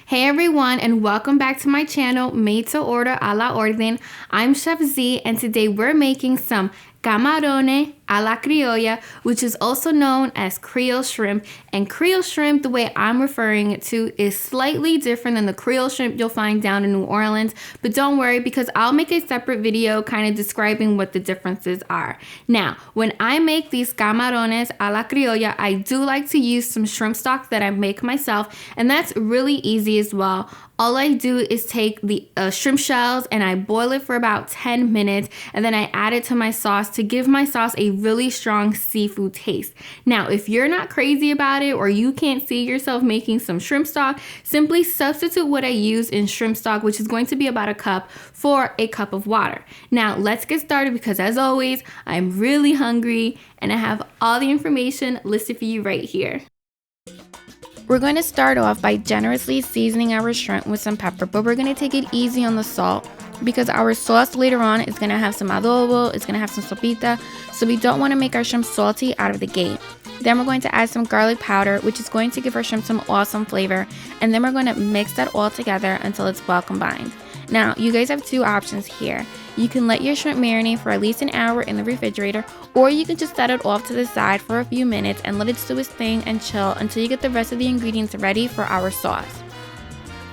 Hey everyone, and welcome back to my channel, Made to Order a la Orden. I'm Chef Z, and today we're making some Camarones a la Criolla, which is also known as Creole Shrimp. And Creole Shrimp, the way I'm referring it to, is slightly different than the Creole Shrimp you'll find down in New Orleans. But don't worry, because I'll make a separate video kind of describing what the differences are. Now, when I make these Camarones a la Criolla, I do like to use some shrimp stock that I make myself, and that's really easy as well. All I do is take the shrimp shells and I boil it for about 10 minutes, and then I add it to my sauce to give my sauce a really strong seafood taste. Now, if you're not crazy about it or you can't see yourself making some shrimp stock, simply substitute what I use in shrimp stock, which is going to be about a cup, for a cup of water. Now, let's get started because as always, I'm really hungry and I have all the information listed for you right here. We're going to start off by generously seasoning our shrimp with some pepper, but we're going to take it easy on the salt because our sauce later on is going to have some adobo, it's going to have some sopita, so we don't want to make our shrimp salty out of the gate. Then we're going to add some garlic powder, which is going to give our shrimp some awesome flavor, and then we're going to mix that all together until it's well combined. Now, you guys have two options here. You can let your shrimp marinate for at least an hour in the refrigerator, or you can just set it off to the side for a few minutes and let it do its thing and chill until you get the rest of the ingredients ready for our sauce.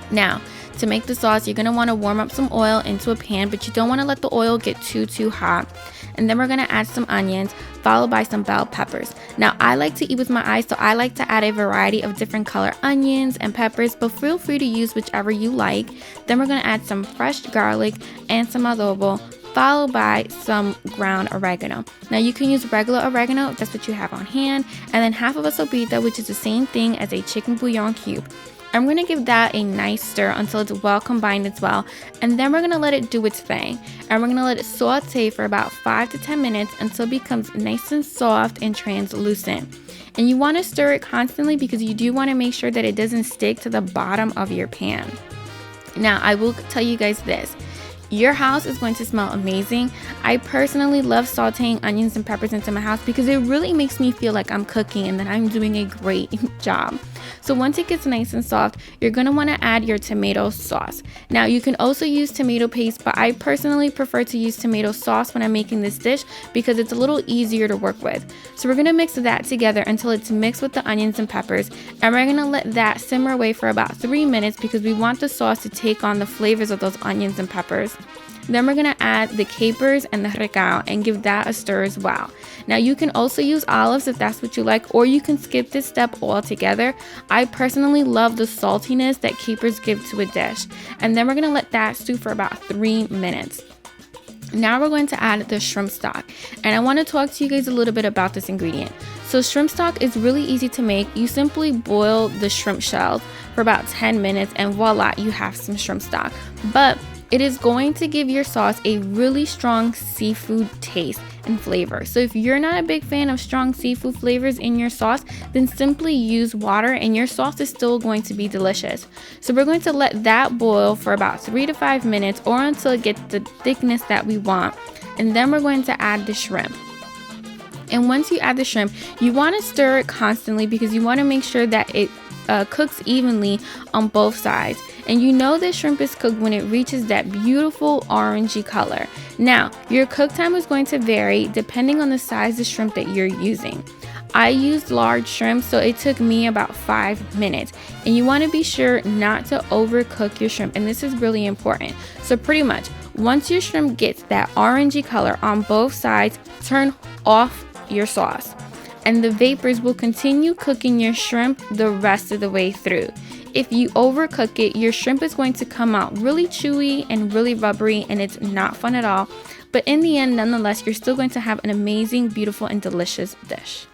Now, to make the sauce, you're going to want to warm up some oil into a pan, but you don't want to let the oil get too hot. And then we're going to add some onions, followed by some bell peppers. Now, I like to eat with my eyes, so I like to add a variety of different color onions and peppers, but feel free to use whichever you like. Then we're going to add some fresh garlic and some adobo, followed by some ground oregano. Now, you can use regular oregano if that's what you have on hand, and then half of a sopita, which is the same thing as a chicken bouillon cube. I'm going to give that a nice stir until it's well combined as well, and then we're going to let it do its thing, and we're going to let it saute for about 5 to 10 minutes until it becomes nice and soft and translucent. And you want to stir it constantly because you do want to make sure that it doesn't stick to the bottom of your pan. Now, I will tell you guys this. Your house is going to smell amazing. I personally love sauteing onions and peppers into my house because it really makes me feel like I'm cooking and that I'm doing a great job. So once it gets nice and soft, you're going to want to add your tomato sauce. Now, you can also use tomato paste, but I personally prefer to use tomato sauce when I'm making this dish because it's a little easier to work with. So we're going to mix that together until it's mixed with the onions and peppers, and we're going to let that simmer away for about 3 minutes because we want the sauce to take on the flavors of those onions and peppers. Then we're going to add the capers and the recao and give that a stir as well. Now, you can also use olives if that's what you like, or you can skip this step altogether. I personally love the saltiness that capers give to a dish. And then we're going to let that stew for about 3 minutes. Now we're going to add the shrimp stock, and I want to talk to you guys a little bit about this ingredient. So shrimp stock is really easy to make. You simply boil the shrimp shells for about 10 minutes and voila, you have some shrimp stock. But it is going to give your sauce a really strong seafood taste and flavor. So if you're not a big fan of strong seafood flavors in your sauce, then simply use water and your sauce is still going to be delicious. So we're going to let that boil for about 3 to 5 minutes or until it gets the thickness that we want. And then we're going to add the shrimp. And once you add the shrimp, you want to stir it constantly because you want to make sure that it cooks evenly on both sides. And you know the shrimp is cooked when it reaches that beautiful orangey color. Now, your cook time is going to vary depending on the size of shrimp that you're using. I used large shrimp, so it took me about 5 minutes. And you want to be sure not to overcook your shrimp, and this is really important. So pretty much, once your shrimp gets that orangey color on both sides, turn off your sauce. And the vapors will continue cooking your shrimp the rest of the way through. If you overcook it, your shrimp is going to come out really chewy and really rubbery, and it's not fun at all. But in the end, nonetheless, you're still going to have an amazing, beautiful, and delicious dish.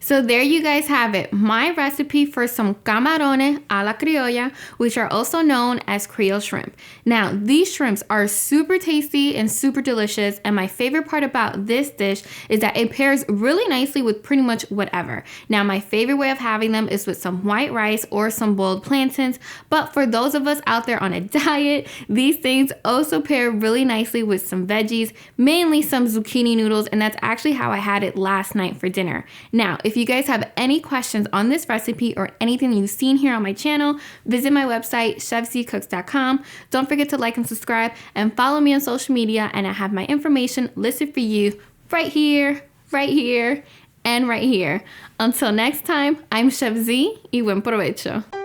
So there you guys have it, my recipe for some camarones a la criolla, which are also known as Creole shrimp. Now, these shrimps are super tasty and super delicious, and my favorite part about this dish is that it pairs really nicely with pretty much whatever. Now, my favorite way of having them is with some white rice or some boiled plantains, but for those of us out there on a diet, these things also pair really nicely with some veggies, mainly some zucchini noodles, and that's actually how I had it last night for dinner. Now, if if you guys have any questions on this recipe or anything you've seen here on my channel, visit my website, chefzcooks.com. Don't forget to like and subscribe and follow me on social media, and I have my information listed for you right here, and right here. Until next time, I'm Chef Z y buen provecho.